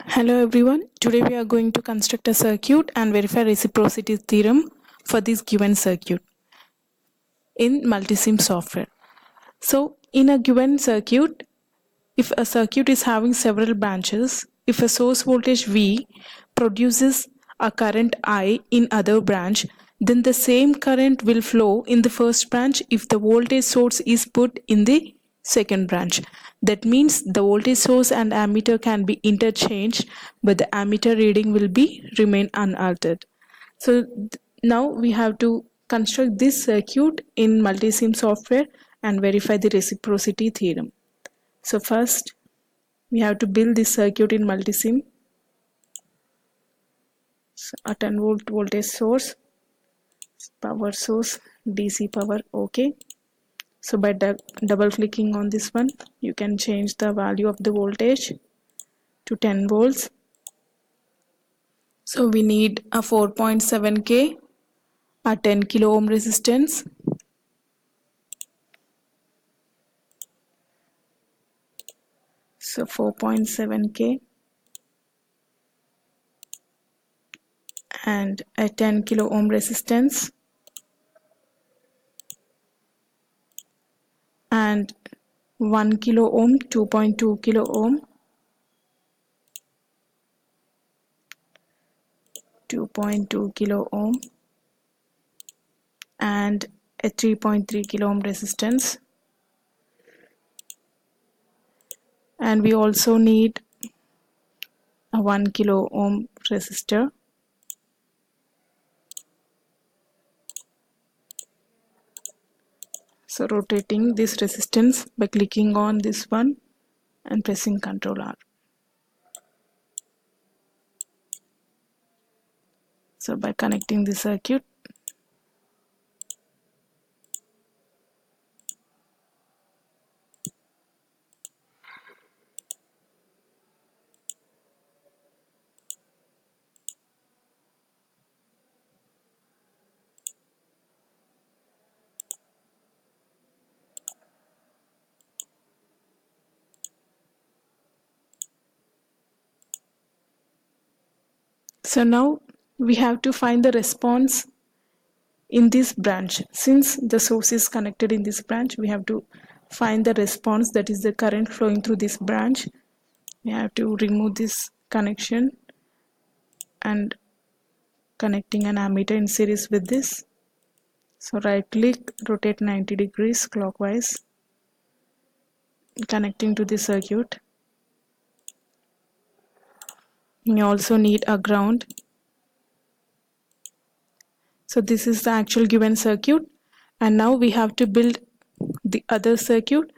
Hello everyone, today we are going to construct a circuit and verify reciprocity theorem for this given circuit in multisim software. So in a given circuit, if a circuit is having several branches, if a source voltage V produces a current I in other branch, then the same current will flow in the first branch if the voltage source is put in the second branch. That means the voltage source and ammeter can be interchanged, but the ammeter reading will be remain unaltered. So now we have to construct this circuit in multisim software and verify the reciprocity theorem. So first we have to build this circuit in multisim. So a 10 volt voltage source, power source, DC power, okay. So by double clicking on this one, you can change the value of the voltage to 10 volts. So we need a 4.7K, a 10 kilo ohm resistance, so 4.7K and a 10 kilo ohm resistance and 1 kilo ohm, 2.2 kilo ohm, 2.2 kilo ohm and a 3.3 kilo ohm resistance, and we also need a 1 kilo ohm resistor. So rotating this resistance by clicking on this one and pressing Ctrl R. So by connecting the circuit, so now we have to find the response in this branch. Since the source is connected in this branch, we have to find the response, that is the current flowing through this branch. We have to remove this connection and connecting an ammeter in series with this. So right click, rotate 90 degrees clockwise, connecting to the circuit. You also need a ground. So this is the actual given circuit, and now we have to build the other circuit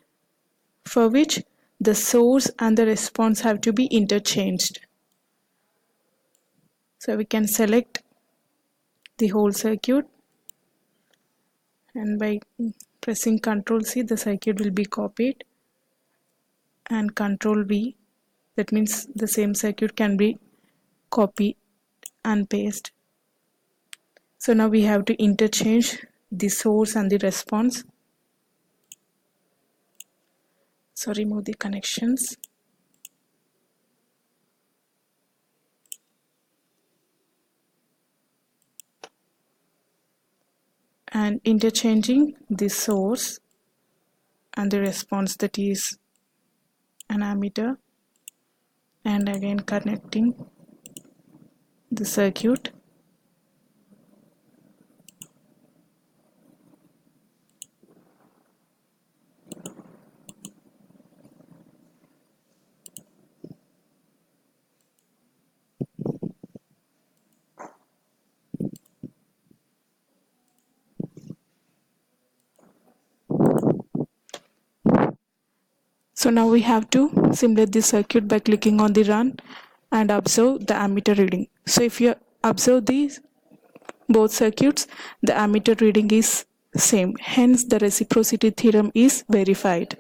for which the source and the response have to be interchanged. So we can select the whole circuit, and by pressing Ctrl C the circuit will be copied, and Ctrl V, that means the same circuit can be copied and pasted. So now we have to interchange the source and the response. So remove the connections. And interchanging the source and the response, that is an ammeter, and again connecting the circuit. So now we have to simulate the circuit by clicking on the run and observe the ammeter reading. So if you observe these both circuits, the ammeter reading is same, hence the reciprocity theorem is verified.